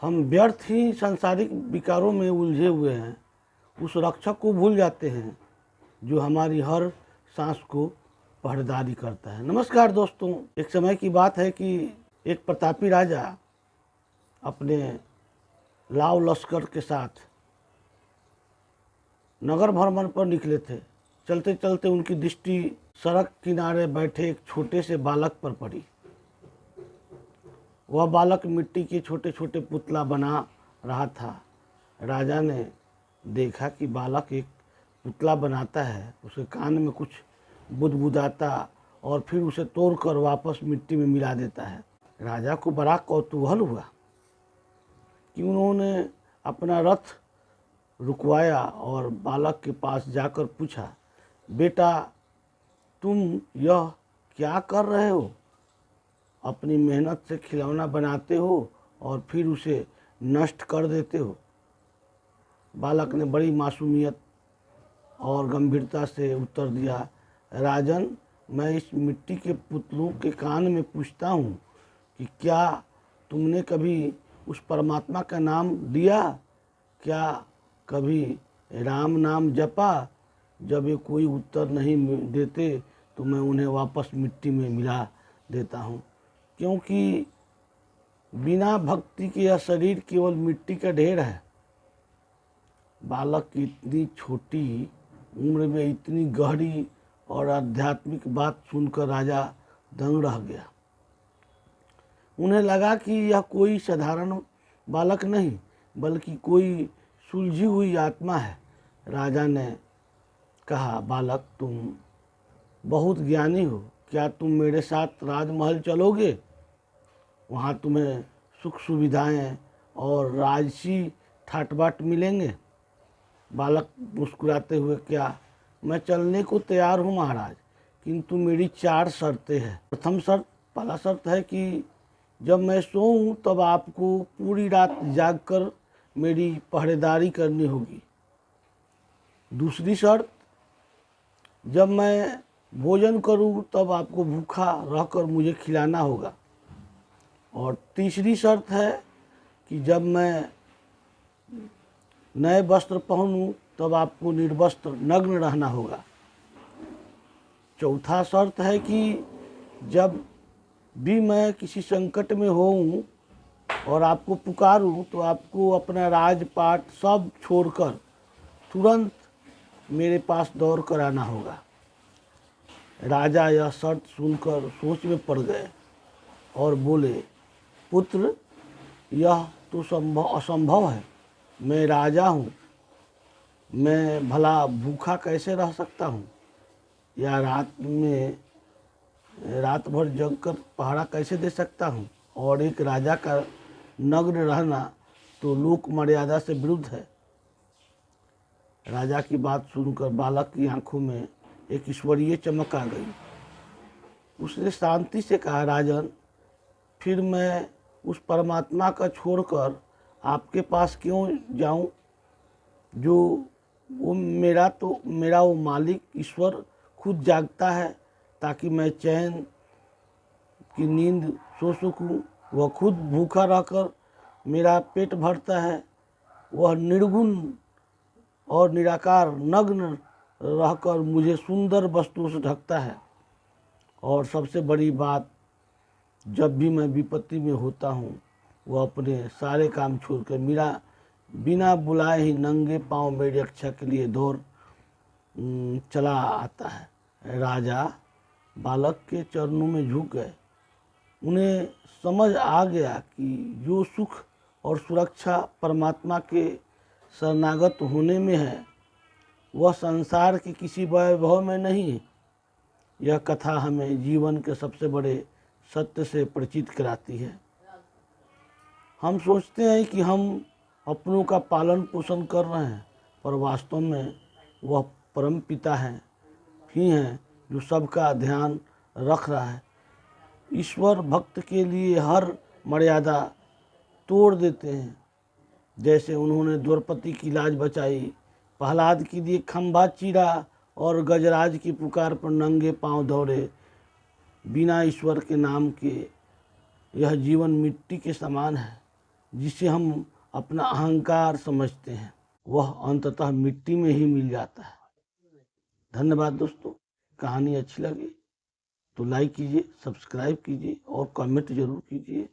हम व्यर्थ ही सांसारिक विकारों में उलझे हुए हैं, उस रक्षक को भूल जाते हैं जो हमारी हर सांस को पहरेदारी करता है। नमस्कार दोस्तों, एक समय की बात है कि एक प्रतापी राजा अपने लाव लश्कर के साथ नगर भ्रमण पर निकले थे। चलते चलते उनकी दृष्टि सड़क किनारे बैठे एक छोटे से बालक पर पड़ी। वह बालक मिट्टी के छोटे छोटे पुतला बना रहा था। राजा ने देखा कि बालक एक पुतला बनाता है, उसके कान में कुछ बुदबुदाता और फिर उसे तोड़कर वापस मिट्टी में मिला देता है। राजा को बड़ा कौतूहल हुआ कि उन्होंने अपना रथ रुकवाया और बालक के पास जाकर पूछा, बेटा तुम यह क्या कर रहे हो? अपनी मेहनत से खिलौना बनाते हो और फिर उसे नष्ट कर देते हो। बालक ने बड़ी मासूमियत और गंभीरता से उत्तर दिया, राजन, मैं इस मिट्टी के पुतलों के कान में पूछता हूँ कि क्या तुमने कभी उस परमात्मा का नाम लिया? क्या कभी राम नाम जपा? जब ये कोई उत्तर नहीं देते तो मैं उन्हें वापस मिट्टी में मिला देता हूँ, क्योंकि बिना भक्ति के यह शरीर केवल मिट्टी का ढेर है। बालक की इतनी छोटी उम्र में इतनी गहरी और आध्यात्मिक बात सुनकर राजा दंग रह गया। उन्हें लगा कि यह कोई साधारण बालक नहीं बल्कि कोई सुलझी हुई आत्मा है। राजा ने कहा, बालक तुम बहुत ज्ञानी हो, क्या तुम मेरे साथ राजमहल चलोगे? वहाँ तुम्हें सुख सुविधाएं और राजसी ठाट-बाट मिलेंगे। बालक मुस्कुराते हुए, क्या मैं चलने को तैयार हूँ महाराज, किंतु मेरी 4 शर्तें हैं। पहला शर्त है कि जब मैं सोऊं तब आपको पूरी रात जागकर मेरी पहरेदारी करनी होगी। दूसरी शर्त, जब मैं भोजन करूं तब आपको भूखा रहकर मुझे खिलाना होगा। और तीसरी शर्त है कि जब मैं नए वस्त्र पहनूं तब आपको निर्वस्त्र नग्न रहना होगा। चौथा शर्त है कि जब भी मैं किसी संकट में होऊं और आपको पुकारूं तो आपको अपना राजपाट सब छोड़कर तुरंत मेरे पास दौड़ कर आना होगा। राजा यह शर्त सुनकर सोच में पड़ गए और बोले, पुत्र, यह तो असंभव है। मैं राजा हूँ, मैं भला भूखा कैसे रह सकता हूँ, या रात भर जगकर पहरा कैसे दे सकता हूँ? और एक राजा का नग्न रहना तो लोक मर्यादा से विरुद्ध है। राजा की बात सुनकर बालक की आंखों में एक ईश्वरीय चमक आ गई। उसने शांति से कहा, राजन, फिर मैं उस परमात्मा का छोड़कर आपके पास क्यों जाऊं, जो वो मेरा वो मालिक ईश्वर खुद जागता है ताकि मैं चैन की नींद सो सकूं। वह खुद भूखा रहकर मेरा पेट भरता है। वह निर्गुण और निराकार नग्न रहकर मुझे सुंदर वस्तुओं से ढकता है। और सबसे बड़ी बात, जब भी मैं विपत्ति में होता हूँ वह अपने सारे काम छोड़कर मेरा बिना बुलाए ही नंगे पांव मेरी रक्षा के लिए दौड़ चला आता है। राजा बालक के चरणों में झुक गए। उन्हें समझ आ गया कि जो सुख और सुरक्षा परमात्मा के शरणागत होने में है वह संसार के किसी वैभव में नहीं है। यह कथा हमें जीवन के सबसे बड़े सत्य से परिचित कराती है। हम सोचते हैं कि हम अपनों का पालन पोषण कर रहे हैं, पर वास्तव में वह परम पिता ही हैं जो सबका ध्यान रख रहा है। ईश्वर भक्त के लिए हर मर्यादा तोड़ देते हैं। जैसे उन्होंने द्रौपदी की लाज बचाई, प्रहलाद के लिए खंभा चीरा और गजराज की पुकार पर नंगे पांव दौड़े। बिना ईश्वर के नाम के यह जीवन मिट्टी के समान है। जिसे हम अपना अहंकार समझते हैं, वह अंततः मिट्टी में ही मिल जाता है। धन्यवाद दोस्तों। कहानी अच्छी लगी तो लाइक कीजिए, सब्सक्राइब कीजिए और कमेंट जरूर कीजिए।